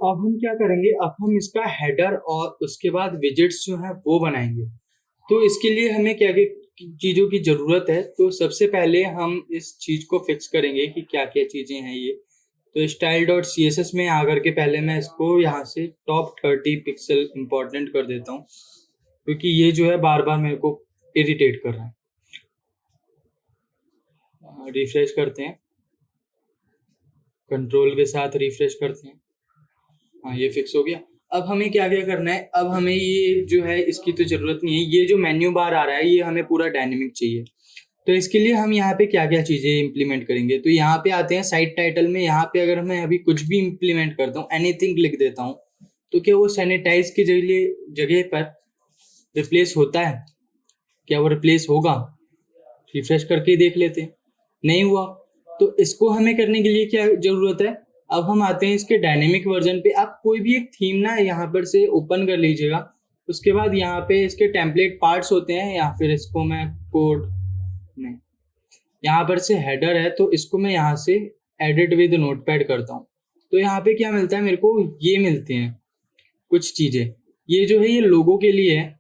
अब हम क्या करेंगे, अब हम इसका हेडर और उसके बाद विजेट्स जो है वो बनाएंगे। तो इसके लिए हमें क्या क्या चीज़ों की ज़रूरत है। तो सबसे पहले हम इस चीज़ को फिक्स करेंगे कि क्या क्या चीज़ें हैं ये। तो style dot C S S में आकर के पहले मैं इसको यहाँ से टॉप 30 पिक्सल इंपॉर्टेंट कर देता हूँ, क्योंकि ये जो है बार बार मेरे को इरिटेट कर रहा है। रिफ्रेश करते हैं, कंट्रोल के साथ रिफ्रेश करते हैं। हाँ, ये फिक्स हो गया। अब हमें क्या क्या करना है, अब हमें ये जो है इसकी तो ज़रूरत नहीं है, ये जो मेन्यू बार आ रहा है ये हमें पूरा डायनेमिक चाहिए। तो इसके लिए हम यहाँ पे क्या क्या चीज़ें इंप्लीमेंट करेंगे, तो यहाँ पे आते हैं साइट टाइटल में। यहाँ पे अगर मैं अभी कुछ भी इंप्लीमेंट करता हूँ, एनीथिंग लिख देता हूँ, तो क्या वो सैनिटाइज की जगह पर रिप्लेस होता है? क्या वो रिप्लेस होगा? रिफ्रेश करके ही देख लेते हैं, नहीं हुआ। तो इसको हमें करने के लिए क्या ज़रूरत है, अब हम आते हैं इसके डायनेमिक वर्जन पे। आप कोई भी एक थीम ना यहाँ पर से ओपन कर लीजिएगा। उसके बाद यहाँ पे इसके टेम्पलेट पार्ट्स होते हैं, या फिर इसको मैं कोड में यहाँ पर से हेडर है, तो इसको मैं यहाँ से एडिट विद नोटपैड करता हूँ। तो यहाँ पे क्या मिलता है मेरे को, ये मिलते हैं कुछ चीज़ें। ये जो है ये लोगों के लिए है,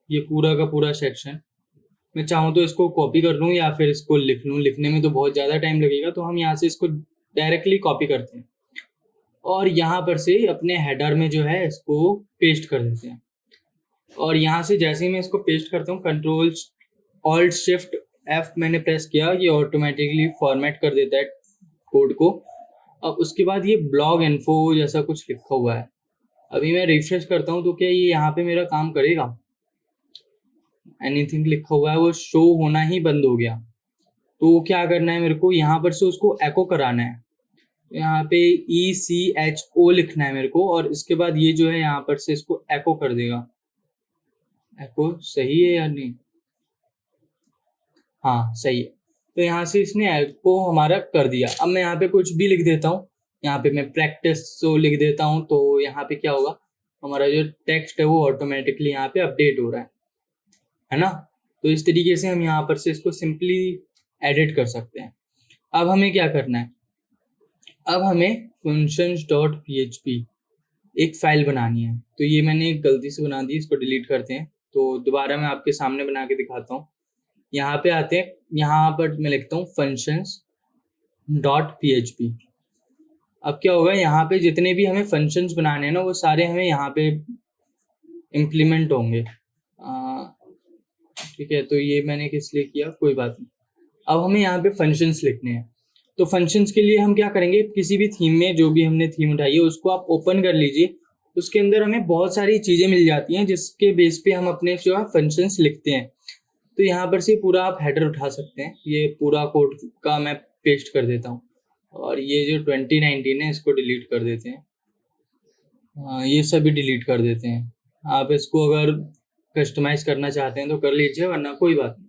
ये पूरा का पूरा सेक्शन। मैं चाहूँ तो इसको कॉपी कर लूँ या फिर इसको लिख लूँ, लिखने में तो बहुत ज़्यादा टाइम लगेगा, तो हम यहाँ से इसको डायरेक्टली कॉपी करते हैं और यहाँ पर से अपने हेडर में जो है इसको पेस्ट कर देते हैं। और यहाँ से जैसे ही मैं इसको पेस्ट करता हूँ, कंट्रोल ऑल्ट शिफ्ट एफ मैंने प्रेस किया, ये ऑटोमेटिकली फॉर्मेट कर देता है कोड को। अब उसके बाद ये ब्लॉग इन्फो जैसा कुछ लिखा हुआ है, अभी मैं रिफ्रेश करता हूँ तो क्या ये यहाँ पे मेरा काम करेगा? एनीथिंग लिखा हुआ है वो शो होना ही बंद हो गया। तो क्या करना है मेरे को, यहाँ पर से उसको एको कराना है। यहाँ पे ECHO लिखना है मेरे को, और इसके बाद ये जो है यहाँ पर से इसको एको कर देगा। एको सही है या नहीं? हाँ सही है। तो यहाँ से इसने एको हमारा कर दिया। अब मैं यहाँ पे कुछ भी लिख देता हूँ, यहाँ पे मैं प्रैक्टिस तो लिख देता हूँ, तो यहाँ पे क्या होगा, हमारा जो टेक्स्ट है वो ऑटोमेटिकली यहाँ पे अपडेट हो रहा है ना। तो इस तरीके से हम यहाँ पर से इसको सिंपली एडिट कर सकते हैं। अब हमें क्या करना है, अब हमें functions.php एक फाइल बनानी है। तो ये मैंने एक गलती से बना दी, इसको डिलीट करते हैं। तो दोबारा मैं आपके सामने बना के दिखाता हूँ। यहाँ पे आते हैं, यहाँ पर मैं लिखता हूँ functions.php। अब क्या होगा, यहाँ पे जितने भी हमें फंक्शंस बनाने हैं ना वो सारे हमें यहाँ पे इम्प्लीमेंट होंगे। ठीक है, तो ये मैंने किस लिए किया, कोई बात नहीं। अब हमें यहाँ पे फंक्शंस लिखने हैं। तो फंक्शंस के लिए हम क्या करेंगे, किसी भी थीम में जो भी हमने थीम उठाई है उसको आप ओपन कर लीजिए। उसके अंदर हमें बहुत सारी चीज़ें मिल जाती हैं जिसके बेस पे हम अपने जो है फंक्शंस लिखते हैं। तो यहाँ पर से पूरा आप हेडर उठा सकते हैं, ये पूरा कोड का मैं पेस्ट कर देता हूँ। और ये जो 2019 है इसको डिलीट कर देते हैं। हाँ, ये सभी डिलीट कर देते हैं। आप इसको अगर कस्टमाइज करना चाहते हैं तो कर लीजिए, वरना कोई बात नहीं।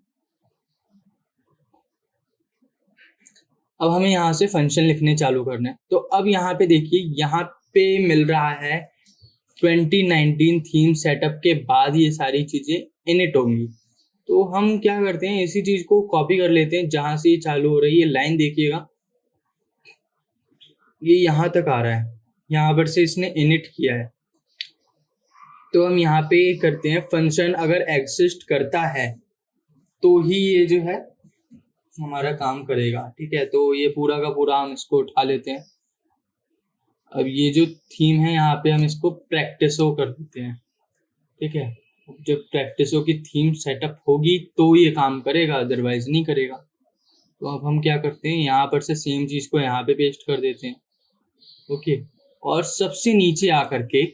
अब हमें यहाँ से फंक्शन लिखने चालू करना है। तो अब यहाँ पे देखिए, यहाँ पे मिल रहा है 2019 थीम सेटअप के बाद ये सारी चीज़ें इनिट होंगी। तो हम क्या करते हैं, इसी चीज़ को कॉपी कर लेते हैं जहाँ से ये चालू हो रही है लाइन। देखिएगा ये यहाँ तक आ रहा है, यहाँ पर से इसने इनिट किया है। तो हम यहाँ पे करते हैं, फंक्शन अगर एग्जिस्ट करता है तो ही ये जो है हमारा काम करेगा। ठीक है, तो ये पूरा का पूरा हम इसको उठा लेते हैं। अब ये जो थीम है यहाँ पे हम इसको प्रैक्टिसो कर देते हैं। ठीक है, जब प्रैक्टिसो की थीम सेटअप होगी तो ये काम करेगा, अदरवाइज नहीं करेगा। तो अब हम क्या करते हैं, यहाँ पर से सेम चीज़ को यहाँ पे पेस्ट कर देते हैं। ओके, और सबसे नीचे आकर के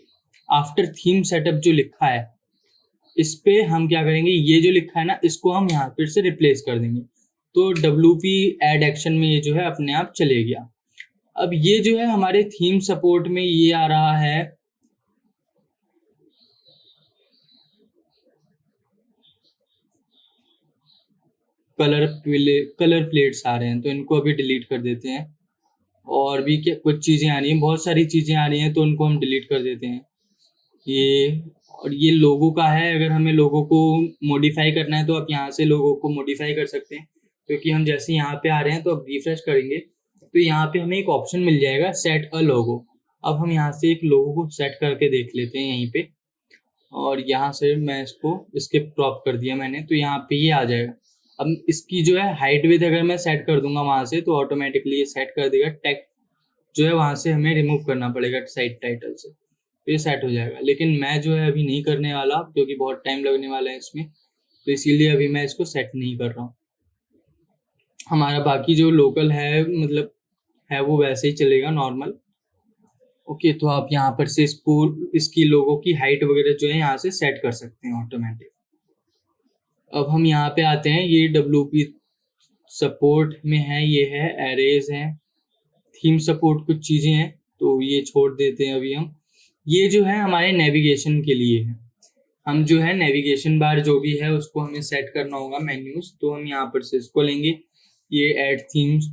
आफ्टर थीम सेटअप जो लिखा है इस पे हम क्या करेंगे, ये जो लिखा है ना इसको हम यहाँ फिर से रिप्लेस कर देंगे। तो WP एड एक्शन में ये जो है अपने आप चले गया। अब ये जो है हमारे थीम सपोर्ट में ये आ रहा है, कलर प्लेट्स आ रहे हैं, तो इनको अभी डिलीट कर देते हैं। और भी क्या कुछ चीज़ें आ रही हैं, बहुत सारी चीज़ें आ रही हैं, तो उनको हम डिलीट कर देते हैं। ये और ये लोगो का है, अगर हमें लोगो को मॉडिफाई करना है तो आप यहाँ से लोगो को मॉडिफाई कर सकते हैं। क्योंकि हम जैसे यहाँ पे आ रहे हैं तो अब रिफ्रेश करेंगे तो यहाँ पे हमें एक ऑप्शन मिल जाएगा सेट अ लोगो। अब हम यहाँ से एक लोगो को सेट करके देख लेते हैं यहीं पे, और यहाँ से मैं इसको इसके क्रॉप कर दिया मैंने, तो यहाँ पे ये आ जाएगा। अब इसकी जो है हाइट विड्थ अगर मैं सेट कर दूंगा वहां से, तो ऑटोमेटिकली ये सेट कर देगा। टेक्स्ट जो है वहां से हमें रिमूव करना पड़ेगा साइड टाइटल से, तो ये सेट हो जाएगा। लेकिन मैं जो है अभी नहीं करने वाला, क्योंकि बहुत टाइम लगने वाला है इसमें, तो इसीलिए अभी मैं इसको सेट नहीं कर रहा हूँ। हमारा बाकी जो लोकल है मतलब है वो वैसे ही चलेगा नॉर्मल। ओके, तो आप यहाँ पर से इसको इसकी लोगों की हाइट वगैरह जो है यहाँ से सेट कर सकते हैं ऑटोमेटिक। अब हम यहाँ पे आते हैं, ये WP सपोर्ट में है, ये है एरेज है, थीम सपोर्ट कुछ चीज़ें हैं, तो ये छोड़ देते हैं अभी हम। ये जो है हमारे नेविगेशन के लिए है। हम जो है नेविगेशन बार जो भी है उसको हमें सेट करना होगा मेन्यूज, तो हम यहाँ पर से इसको लेंगे। ये ऐड थीम्स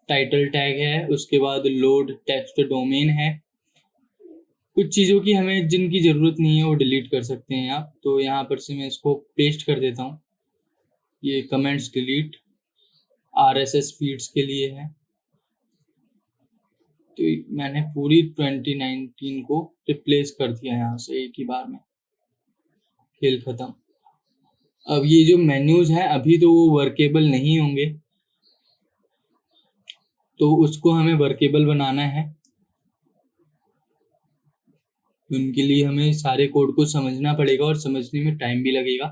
टाइटल टैग है, उसके बाद लोड टेक्स्ट डोमेन है। कुछ चीज़ों की हमें जिनकी ज़रूरत नहीं है वो डिलीट कर सकते हैं आप, तो यहाँ पर से मैं इसको पेस्ट कर देता हूँ। ये कमेंट्स डिलीट RSS फीड्स के लिए है, तो मैंने पूरी 2019 को रिप्लेस कर दिया यहाँ से एक ही बार में। खेल खत्म। अब ये जो मेन्यूज हैं अभी तो वो वर्केबल नहीं होंगे, तो उसको हमें वर्केबल बनाना है। उनके लिए हमें सारे कोड को समझना पड़ेगा और समझने में टाइम भी लगेगा।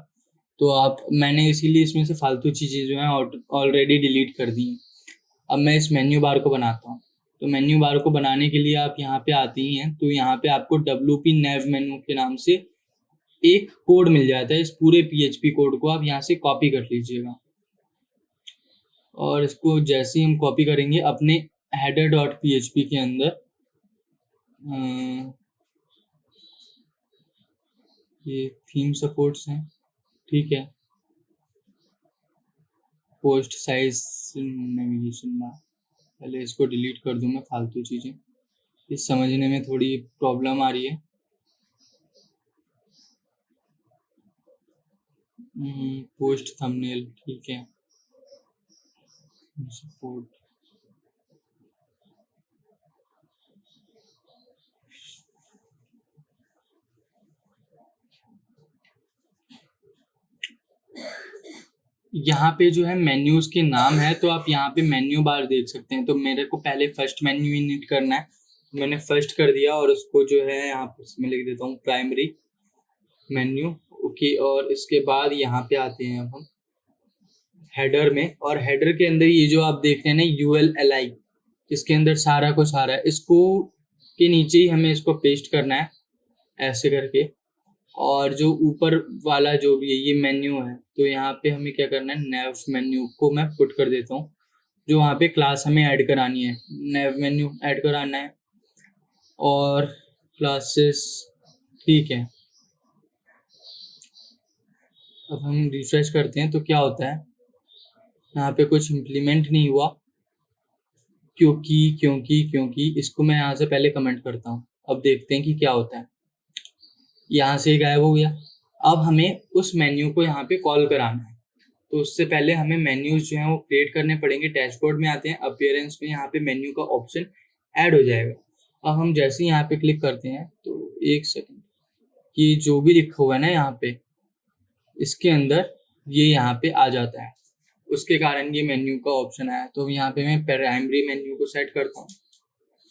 तो मैंने इसीलिए इसमें से फालतू चीज़ें जो हैं ऑलरेडी डिलीट कर दी हैं। अब मैं इस मेन्यू बार को बनाता हूँ। तो मेन्यू बार को बनाने के लिए आप यहाँ पे आते ही हैं, तो यहाँ पे आपको WP nav मेन्यू के नाम से एक कोड मिल जाता है। इस पूरे PHP कोड को आप यहाँ से कॉपी कर लीजिएगा, और इसको जैसे ही हम कॉपी करेंगे अपने header.php के अंदर, ये थीम सपोर्ट्स हैं, ठीक है, पोस्ट साइज नेविगेशन बार, पहले इसको डिलीट कर दूँ मैं फालतू चीज़ें, इस समझने में थोड़ी प्रॉब्लम आ रही है। पोस्ट थंबनेल, ठीक है, सपोर्ट, यहाँ पे जो है मेन्यूज के नाम है, तो आप यहाँ पे मेन्यू बार देख सकते हैं। तो मेरे को पहले फर्स्ट मेन्यू इनिट करना है, मैंने फर्स्ट कर दिया, और उसको जो है यहाँ पर मैं लिख देता हूँ प्राइमरी मेन्यू। ओके, और इसके बाद यहाँ पे आते हैं अब हम हेडर में, और हेडर के अंदर ये जो आप देख रहे हैं ना ULLI, इसके अंदर सारा कुछ आ रहा है, इसको के नीचे ही हमें इसको पेस्ट करना है ऐसे करके। और जो ऊपर वाला जो भी है ये मेन्यू है, तो यहाँ पे हमें क्या करना है, नेव मेन्यू को मैं पुट कर देता हूँ, जो वहाँ पे क्लास हमें ऐड करानी है, नेव मेन्यू ऐड कराना है, और क्लासेस, ठीक है। अब हम रिफ्रेश करते हैं तो क्या होता है, यहाँ पे कुछ इम्प्लीमेंट नहीं हुआ, क्योंकि इसको मैं यहाँ से पहले कमेंट करता हूँ। अब देखते हैं कि क्या होता है, यहाँ से गायब हो गया। अब हमें उस मेन्यू को यहाँ पे कॉल कराना है, तो उससे पहले हमें मेन्यूज जो हैं वो क्रिएट करने पड़ेंगे। डैशबोर्ड में आते हैं, अपीयरेंस में यहाँ पे मेन्यू का ऑप्शन ऐड हो जाएगा। अब हम जैसे ही यहाँ पे क्लिक करते हैं, तो एक सेकंड, कि जो भी लिखा हुआ है ना यहाँ पे, इसके अंदर ये यहाँ पे आ जाता है, उसके कारण ये मेन्यू का ऑप्शन आया। तो यहाँ पे मैं प्राइमरी मेन्यू को सेट करता हूँ,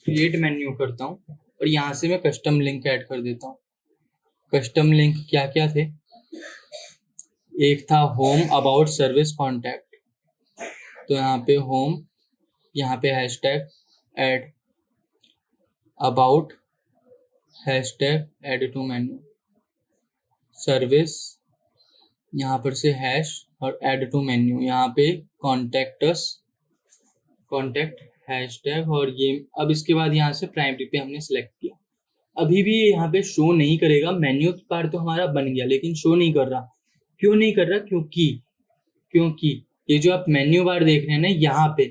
क्रिएट मेन्यू करता हूँ, और यहाँ से मैं कस्टम लिंक ऐड कर देता हूँ। कस्टम लिंक क्या क्या थे, एक था होम, अबाउट, सर्विस, कॉन्टैक्ट। तो यहाँ पे होम, यहाँ पे hashtag add, about hashtag add to menu, service यहाँ पर से हैश, और ऐड टू मेन्यू यहाँ पे कॉन्टैक्टस, कॉन्टैक्ट हैशटैग, और ये। अब इसके बाद यहाँ से प्राइमरी पे हमने सेलेक्ट किया। अभी भी यहाँ पे शो नहीं करेगा, मेन्यू पार्ट तो हमारा बन गया लेकिन शो नहीं कर रहा। क्यों नहीं कर रहा, क्योंकि ये जो आप मेन्यू बार देख रहे हैं ना यहाँ पे,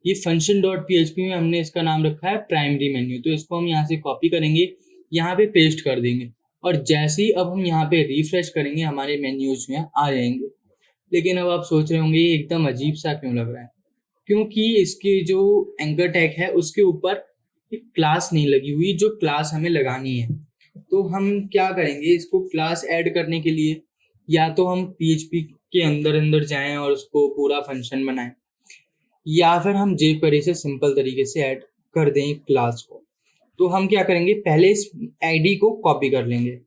ये function.php में हमने इसका नाम रखा है प्राइमरी मेन्यू। तो इसको हम यहाँ से कॉपी करेंगे, यहाँ पे पेस्ट कर देंगे, और जैसे ही अब हम यहाँ पे रिफ्रेश करेंगे हमारे मेन्यूज में आ जाएंगे। लेकिन अब आप सोच रहे होंगे ये एकदम अजीब सा क्यों लग रहा है, क्योंकि इसके जो एंकर टैग है उसके ऊपर क्लास नहीं लगी हुई जो क्लास हमें लगानी है। तो हम क्या करेंगे, इसको क्लास ऐड करने के लिए या तो हम PHP के अंदर अंदर जाएं और उसको पूरा फंक्शन बनाएं, या फिर हम jQuery से सिंपल तरीके से ऐड कर दें क्लास को। तो हम क्या करेंगे, पहले इस आईडी को कॉपी कर लेंगे।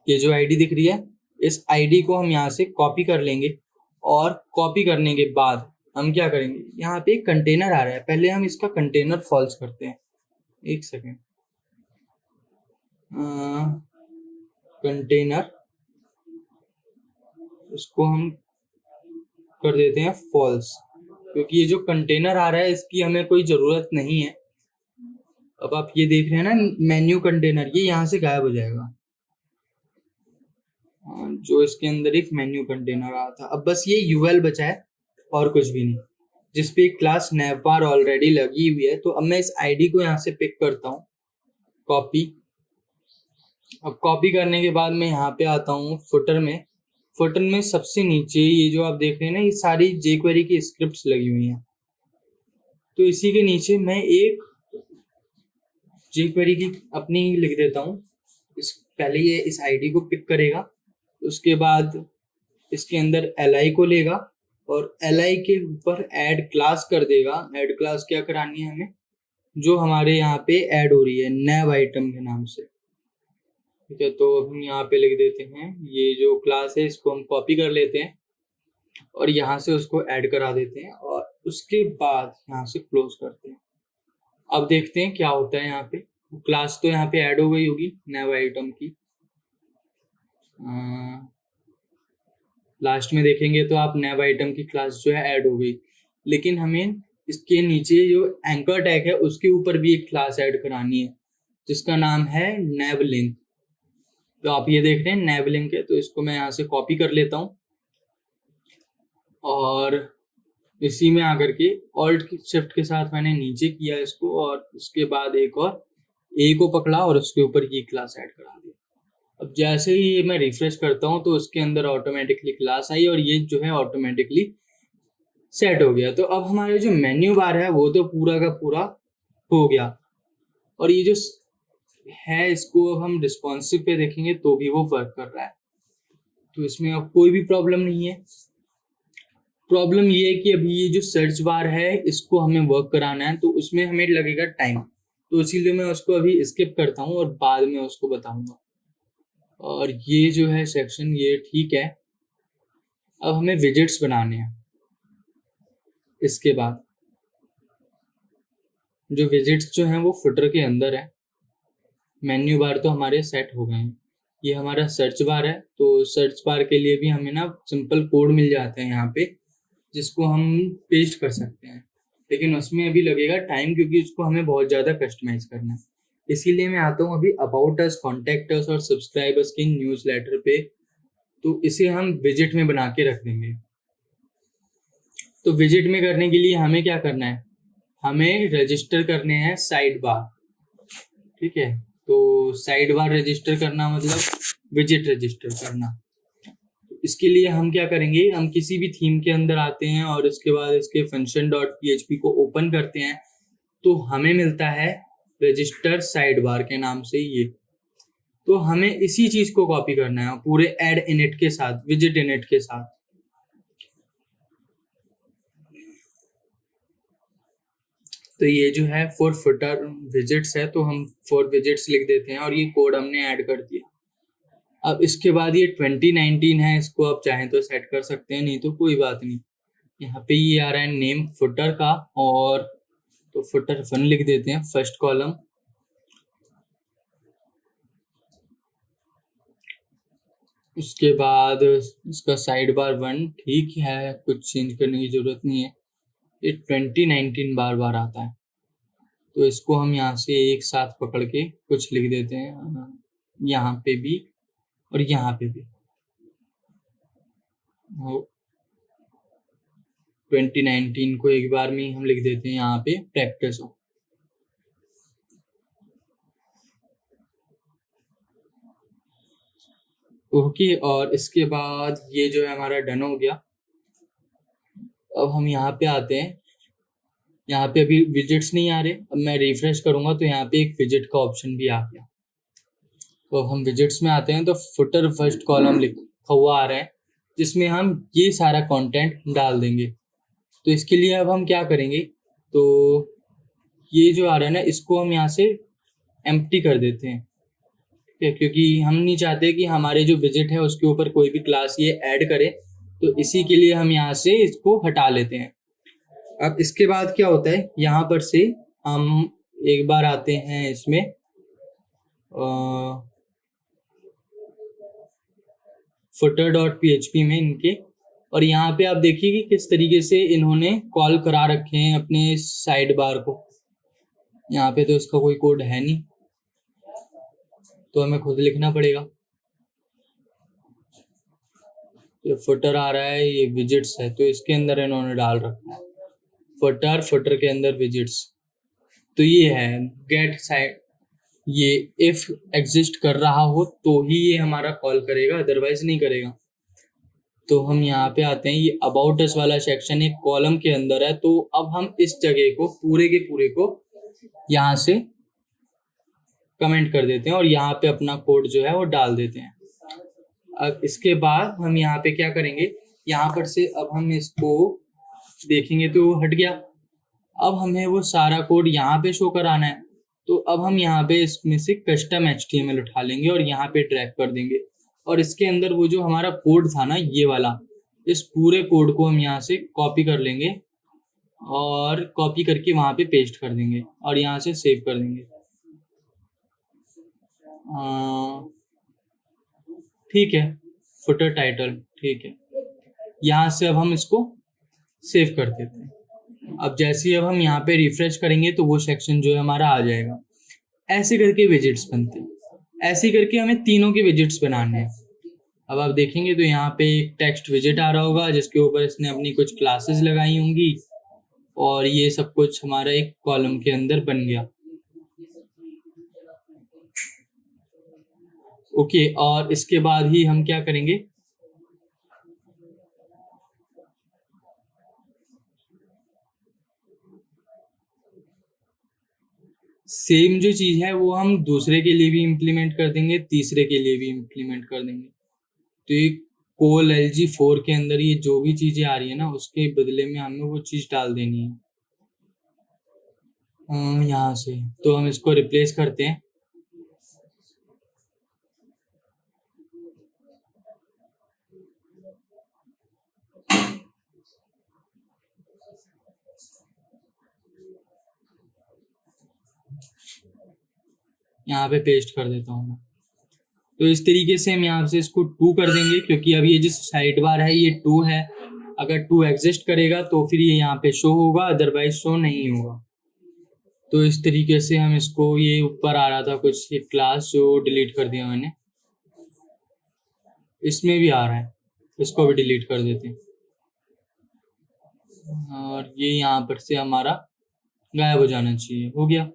ये जो आईडी दिख रही है, इस आईडी को हम यहाँ से कॉपी कर लेंगे, और कॉपी करने के बाद हम क्या करेंगे, यहाँ पे एक कंटेनर आ रहा है, पहले हम इसका कंटेनर फॉल्स करते हैं। एक सेकेंड, कंटेनर, इसको हम कर देते हैं फॉल्स, क्योंकि ये जो कंटेनर आ रहा है इसकी हमें कोई ज़रूरत नहीं है। अब आप ये देख रहे हैं ना मेन्यू कंटेनर, ये यहाँ से गायब हो जाएगा, जो इसके अंदर एक मेन्यू कंटेनर आ था। अब बस ये UL बचा है और कुछ भी नहीं, जिसपे एक क्लास navbar ऑलरेडी लगी हुई है। तो अब मैं इस आईडी को यहाँ से पिक करता हूँ, कॉपी। अब कॉपी करने के बाद मैं यहाँ पे आता हूँ फुटर में। फुटर में सबसे नीचे ये जो आप देख रहे हैं ना, ये सारी jQuery की स्क्रिप्ट्स लगी हुई हैं। तो इसी के नीचे मैं एक jQuery की अपनी लिख देता हूँ। पहले ये इस आईडी को पिक करेगा, उसके बाद इसके अंदर li को लेगा और li के ऊपर ऐड क्लास कर देगा। ऐड क्लास क्या करानी है हमें, जो हमारे यहाँ पे ऐड हो रही है नैव आइटम के नाम से। ठीक है, तो हम यहाँ पे लिख देते हैं, ये जो क्लास है इसको हम कॉपी कर लेते हैं और यहाँ से उसको ऐड करा देते हैं, और उसके बाद यहाँ से क्लोज करते हैं। अब देखते हैं क्या होता है यहाँ पे। क्लास तो यहाँ पे ऐड हो गई होगी नैव आइटम की, लास्ट में देखेंगे तो आप नैव आइटम की क्लास जो है ऐड हो गई, लेकिन हमें इसके नीचे जो एंकर टैग है उसके ऊपर भी एक क्लास ऐड करानी है, जिसका नाम है नैव लिंक। तो आप ये देख रहे हैं नैव लिंक है, तो इसको मैं यहाँ से कॉपी कर लेता हूँ और इसी में आकर के ऑल्ट शिफ्ट के साथ मैंने नीचे किया इसको, और उसके बाद एक और ए को पकड़ा और उसके ऊपर ये क्लास ऐड करा दिया। अब जैसे ही मैं रिफ्रेश करता हूँ तो उसके अंदर ऑटोमेटिकली क्लास आई और ये जो है ऑटोमेटिकली सेट हो गया। तो अब हमारा जो मेन्यू बार है वो तो पूरा का पूरा हो गया, और ये जो है इसको हम रिस्पॉन्सिव पे देखेंगे तो भी वो वर्क कर रहा है। तो इसमें अब कोई भी प्रॉब्लम नहीं है। प्रॉब्लम ये है कि अभी ये जो सर्च बार है इसको हमें वर्क कराना है, तो उसमें हमें लगेगा टाइम, तो इसीलिए मैं उसको अभी स्किप करता हूँ और बाद में उसको बताऊंगा। और ये जो है सेक्शन ये ठीक है। अब हमें विजेट्स बनाने हैं। इसके बाद जो विजेट्स जो हैं वो फुटर के अंदर है। मेन्यू बार तो हमारे सेट हो गए हैं। ये हमारा सर्च बार है, तो सर्च बार के लिए भी हमें ना सिंपल कोड मिल जाते हैं यहाँ पे, जिसको हम पेस्ट कर सकते हैं, लेकिन उसमें अभी लगेगा टाइम क्योंकि उसको हमें बहुत ज़्यादा कस्टमाइज करना है। इसीलिए मैं आता हूँ अभी अबाउट अस, कॉन्टैक्ट अस और सब्सक्राइबर्स के न्यूज़लेटर पे। तो इसे हम विजिट में बना के रख देंगे। तो विजिट में करने के लिए हमें क्या करना है, हमें रजिस्टर करने हैं साइड बार। ठीक है, तो साइड बार रजिस्टर करना मतलब विजिट रजिस्टर करना। इसके लिए हम क्या करेंगे, हम किसी भी थीम के अंदर आते हैं और उसके बाद इसके function.php को ओपन करते हैं, तो हमें मिलता है रजिस्टर साइड बार के नाम से ये। तो हमें इसी चीज को कॉपी करना है पूरे एड इनिट के साथ, विजिट इनिट के साथ। तो ये जो है फॉर फुटर विजिट्स है, तो हम फॉर विजिट्स लिख देते हैं और ये कोड हमने ऐड कर दिया। अब इसके बाद ये 2019 है, इसको आप चाहें तो सेट कर सकते हैं, नहीं तो कोई बात नहीं। यहाँ पे ये आ रहा है नेम फुटर का, और तो फुटर 1 लिख देते हैं फर्स्ट कॉलम। उसके बाद इसका साइड बार 1 ठीक है, कुछ चेंज करने की जरूरत नहीं है। ये 2019 बार बार आता है, तो इसको हम यहाँ से एक साथ पकड़ के कुछ लिख देते हैं, यहाँ पे भी और यहाँ पे भी। 2019 को एक बार में हम लिख देते हैं यहाँ पे प्रैक्टिस हो। ओके, और इसके बाद ये जो है हमारा डन हो गया। अब हम यहाँ पे आते हैं यहाँ पे अभी विजिट्स नहीं आ रहे, अब मैं रिफ्रेश करूंगा तो यहाँ पे एक विजिट का ऑप्शन भी आ गया। तो हम विजिट्स में आते हैं तो फुटर फर्स्ट कॉलम लिखा हुआ आ रहा है, जिसमें हम ये सारा कंटेंट डाल देंगे। तो इसके लिए अब हम क्या करेंगे, तो ये जो आ रहा है ना, इसको हम यहाँ से एम्प्टी कर देते हैं, ठीक है, क्योंकि हम नहीं चाहते कि हमारे जो विजिट है उसके ऊपर कोई भी क्लास ये ऐड करे, तो इसी के लिए हम यहाँ से इसको हटा लेते हैं। अब इसके बाद क्या होता है, यहाँ पर से हम एक बार आते हैं इसमें footer.php में इनके, और यहाँ पे आप देखिए कि किस तरीके से इन्होंने कॉल करा रखे हैं अपने साइड बार को। यहाँ पे तो इसका कोई कोड है नहीं, तो हमें खुद लिखना पड़ेगा। ये फुटर आ रहा है, ये विजिट्स है, तो इसके अंदर इन्होंने डाल रखा है फुटर के अंदर विजिट्स। तो ये है गेट साइड, ये इफ एग्जिस्ट कर रहा हो तो ही ये हमारा कॉल करेगा, अदरवाइज नहीं करेगा। तो हम यहाँ पे आते हैं, ये अबाउट अस वाला सेक्शन एक कॉलम के अंदर है, तो अब हम इस जगह को पूरे के पूरे को यहाँ से कमेंट कर देते हैं और यहाँ पे अपना कोड जो है वो डाल देते हैं। अब इसके बाद हम यहाँ पे क्या करेंगे, यहाँ पर से अब हम इसको देखेंगे तो हट गया। अब हमें वो सारा कोड यहाँ पे शो कराना है, तो अब हम यहाँ पे इसमें से कस्टम HTML उठा लेंगे और यहाँ पे ड्रैग कर देंगे, और इसके अंदर वो जो हमारा कोड था ना ये वाला, इस पूरे कोड को हम यहाँ से कॉपी कर लेंगे और कॉपी करके वहाँ पे पेस्ट कर देंगे और यहाँ से सेव कर देंगे। ठीक है, फुटर टाइटल, ठीक है, यहाँ से अब हम इसको सेव कर देते हैं। अब जैसे ही अब हम यहाँ पे रिफ्रेश करेंगे तो वो सेक्शन जो है हमारा आ जाएगा। ऐसे करके विजिट्स बनते हैं, ऐसे करके हमें तीनों के विजिट्स बनाने हैं। अब आप देखेंगे तो यहाँ पे एक टेक्स्ट विजिट आ रहा होगा जिसके ऊपर इसने अपनी कुछ क्लासेस लगाई होंगी, और ये सब कुछ हमारा एक कॉलम के अंदर बन गया। ओके, और इसके बाद ही हम क्या करेंगे, सेम जो चीज है वो हम दूसरे के लिए भी इम्प्लीमेंट कर देंगे, तीसरे के लिए भी इम्प्लीमेंट कर देंगे। तो ये कोल LG4 के अंदर ये जो भी चीजें आ रही है ना, उसके बदले में हमें वो चीज डाल देनी है यहाँ से। तो हम इसको रिप्लेस करते हैं। यहाँ पे पेस्ट कर देता हूँ मैं। तो इस तरीके से हम यहाँ से इसको 2 कर देंगे, क्योंकि अब ये जो साइड बार है ये 2 है। अगर 2 एग्जिस्ट करेगा तो फिर ये यहाँ पे शो होगा, अदरवाइज शो नहीं होगा। तो इस तरीके से हम इसको, ये ऊपर आ रहा था कुछ एक क्लास जो डिलीट कर दिया मैंने, इसमें भी आ रहा है, इसको भी डिलीट कर देते हैं, और ये यहाँ पर से हमारा गायब हो जाना चाहिए। हो गया।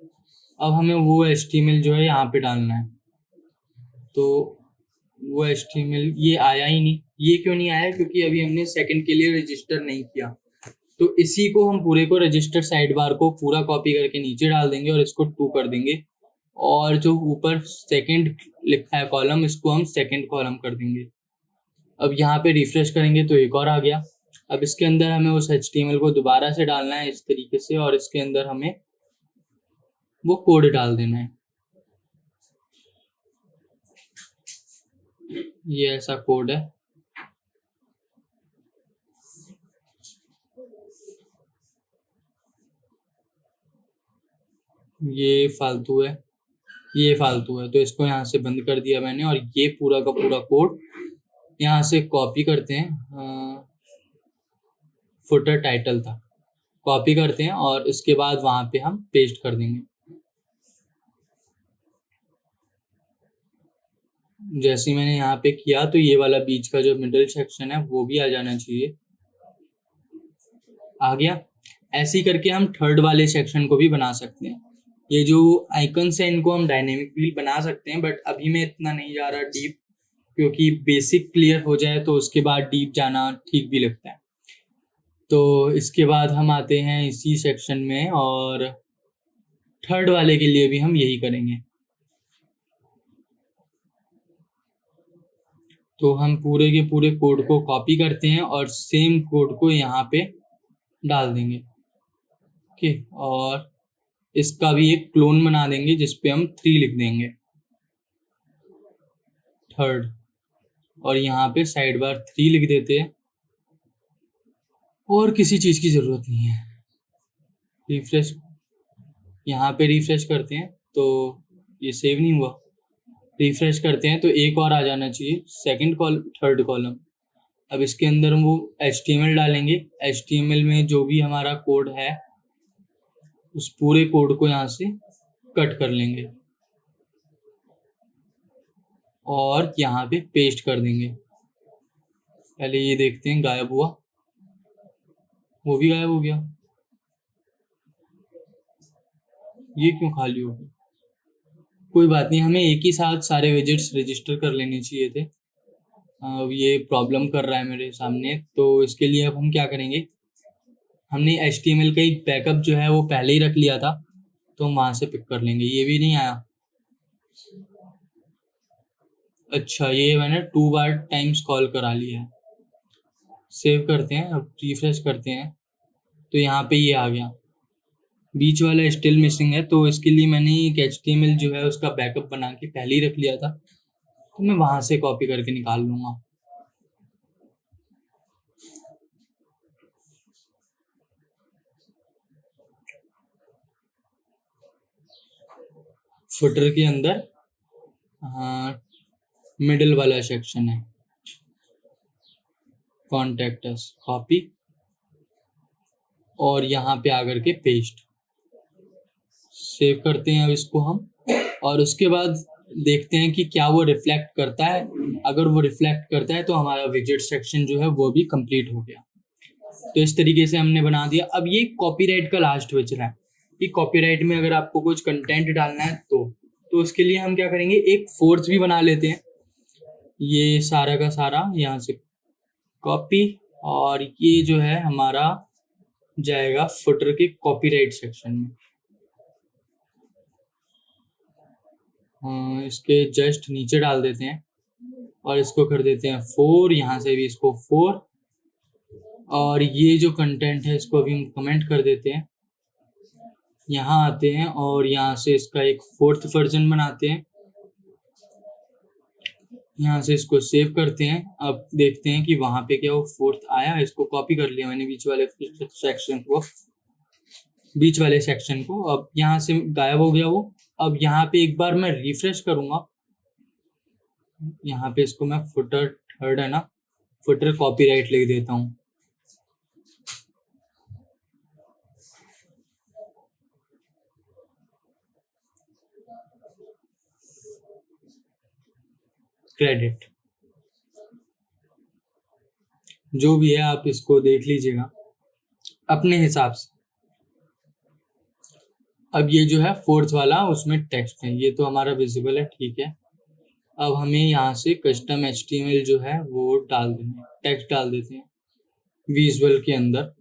अब हमें वो HTML जो है यहाँ पे डालना है, तो वो HTML ये आया ही नहीं। ये क्यों नहीं आया, क्योंकि अभी हमने सेकंड के लिए रजिस्टर नहीं किया। तो इसी को हम पूरे को रजिस्टर साइड बार को पूरा कॉपी करके नीचे डाल देंगे और इसको 2 कर देंगे, और जो ऊपर सेकंड लिखा है कॉलम, इसको हम सेकंड कॉलम कर देंगे। अब यहाँ पे रिफ्रेश करेंगे तो एक और आ गया। अब इसके अंदर हमें उस HTML को दोबारा से डालना है इस तरीके से, और इसके अंदर हमें वो कोड डाल देना है। ये ऐसा कोड है, ये फालतू है, ये फालतू है, तो इसको यहाँ से बंद कर दिया मैंने, और ये पूरा का पूरा कोड यहाँ से कॉपी करते हैं। फुटर टाइटल था, कॉपी करते हैं और इसके बाद वहां पे हम पेस्ट कर देंगे। जैसे मैंने यहाँ पे किया तो ये वाला बीच का जो मिडिल सेक्शन है वो भी आ जाना चाहिए। आ गया। ऐसे ही करके हम थर्ड वाले सेक्शन को भी बना सकते हैं। ये जो आइकन्स है इनको हम डायनेमिक भी बना सकते हैं, बट अभी मैं इतना नहीं जा रहा डीप, क्योंकि बेसिक क्लियर हो जाए तो उसके बाद डीप जाना ठीक भी लगता है। तो इसके बाद हम आते हैं इसी सेक्शन में, और थर्ड वाले के लिए भी हम यही करेंगे। तो हम पूरे के पूरे कोड को कॉपी करते हैं और सेम कोड को यहाँ पे डाल देंगे। ओके, और इसका भी एक क्लोन बना देंगे जिस पे हम 3 लिख देंगे, थर्ड, और यहाँ पे साइड बार 3 लिख देते हैं, और किसी चीज़ की ज़रूरत नहीं है। रिफ्रेश, यहाँ पे रिफ्रेश करते हैं तो ये सेव नहीं हुआ। रिफ्रेश करते हैं तो एक और आ जाना चाहिए, थर्ड कॉलम। अब इसके अंदर हम वो HTML डालेंगे। HTML में जो भी हमारा कोड है उस पूरे कोड को यहाँ से कट कर लेंगे और यहाँ पे पेस्ट कर देंगे। पहले ये देखते हैं, गायब हुआ, वो भी गायब हो गया। ये क्यों खाली हो गया? कोई बात नहीं, हमें एक ही साथ सारे विजिट्स रजिस्टर कर लेने चाहिए थे। अब ये प्रॉब्लम कर रहा है मेरे सामने, तो इसके लिए अब हम क्या करेंगे, हमने HTML का ही बैकअप जो है वो पहले ही रख लिया था, तो हम वहाँ से पिक कर लेंगे। ये भी नहीं आया। अच्छा, ये मैंने 2 बार टाइम्स कॉल करा लिया है। सेव करते हैं, अब रिफ्रेश करते हैं तो यहाँ पे ये आ गया। बीच वाला स्टिल मिसिंग है, तो इसके लिए मैंने एक HTML जो है उसका बैकअप बना के पहले ही रख लिया था, तो मैं वहाँ से कॉपी करके निकाल लूँगा। फुटर के अंदर मिडिल वाला सेक्शन है, कॉन्टैक्ट अस, कॉपी, और यहाँ पे आकर के पेस्ट। सेव करते हैं अब इसको हम, और उसके बाद देखते हैं कि क्या वो रिफ्लेक्ट करता है। अगर वो रिफ्लेक्ट करता है तो हमारा विजेट सेक्शन जो है वो भी कंप्लीट हो गया। तो इस तरीके से हमने बना दिया। अब ये कॉपीराइट का लास्ट बच रहा है कि कॉपीराइट में अगर आपको कुछ कंटेंट डालना है तो उसके लिए हम क्या करेंगे, एक फोर्स भी बना लेते हैं। ये सारा का सारा यहाँ से कॉपी, और ये जो है हमारा जाएगा फुटर के कॉपीराइट सेक्शन में। इसके जस्ट नीचे डाल देते हैं और इसको कर देते हैं 4, यहाँ से भी इसको 4, और ये जो कंटेंट है इसको अभी हम कमेंट कर देते हैं। यहाँ आते हैं और यहाँ से इसका एक 4th वर्जन बनाते हैं। यहाँ से इसको सेव करते हैं। अब देखते हैं कि वहाँ पे क्या वो 4th आया। इसको कॉपी कर लिया मैंने बीच वाले सेक्शन को। अब यहाँ से गायब हो गया वो। अब यहाँ पे एक बार मैं रिफ्रेश करूंगा, यहाँ पे इसको मैं फुटर थर्ड है ना, फुटर कॉपीराइट लिख देता हूँ। क्रेडिट जो भी है आप इसको देख लीजिएगा अपने हिसाब से। अब ये जो है 4th वाला उसमें टेक्स्ट है, ये तो हमारा विजिबल है, ठीक है। अब हमें यहाँ से कस्टम HTML जो है वो डाल देंगे, टेक्स्ट डाल देते हैं विजुअल के अंदर,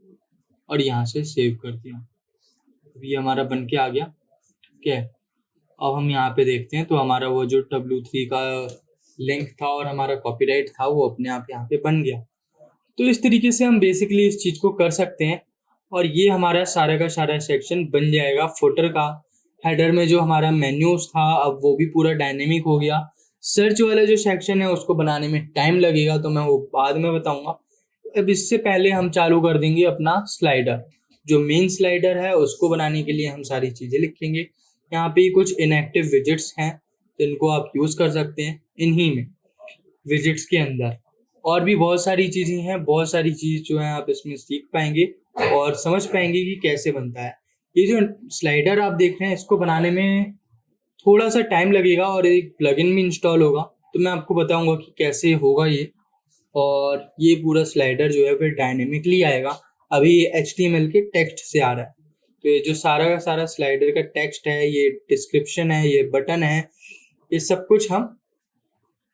और यहाँ से सेव कर दिया। अब ये हमारा बन के आ गया, ठीक है। अब हम यहाँ पे देखते हैं तो हमारा वो जो W3 का लिंक था और हमारा कॉपीराइट था वो अपने आप यहाँ पे बन गया। तो इस तरीके से हम बेसिकली इस चीज़ को कर सकते हैं, और ये हमारा सारा का सारा सेक्शन बन जाएगा फुटर का। हेडर में जो हमारा मेन्यूज था अब वो भी पूरा डायनेमिक हो गया। सर्च वाला जो सेक्शन है उसको बनाने में टाइम लगेगा, तो मैं वो बाद में बताऊंगा। अब इससे पहले हम चालू कर देंगे अपना स्लाइडर। जो मेन स्लाइडर है उसको बनाने के लिए हम सारी चीज़ें लिखेंगे। यहाँ पे कुछ इनएक्टिव विजिट्स हैं जिनको आप यूज़ कर सकते हैं इन्हीं में विजिट्स के अंदर। और भी बहुत सारी चीज़ें हैं, बहुत सारी चीज़ जो है आप इसमें सीख पाएंगे और समझ पाएंगे कि कैसे बनता है। ये जो स्लाइडर आप देख रहे हैं इसको बनाने में थोड़ा सा टाइम लगेगा और एक प्लगइन भी इंस्टॉल होगा, तो मैं आपको बताऊंगा कि कैसे होगा ये। और ये पूरा स्लाइडर जो है फिर डायनेमिकली आएगा। अभी ये HTML के टेक्स्ट से आ रहा है, तो ये जो सारा का सारा स्लाइडर का टेक्स्ट है, ये डिस्क्रिप्शन है, ये बटन है, ये सब कुछ हम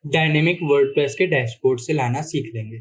डायनेमिक वर्डप्रेस के डैशबोर्ड से लाना सीख लेंगे।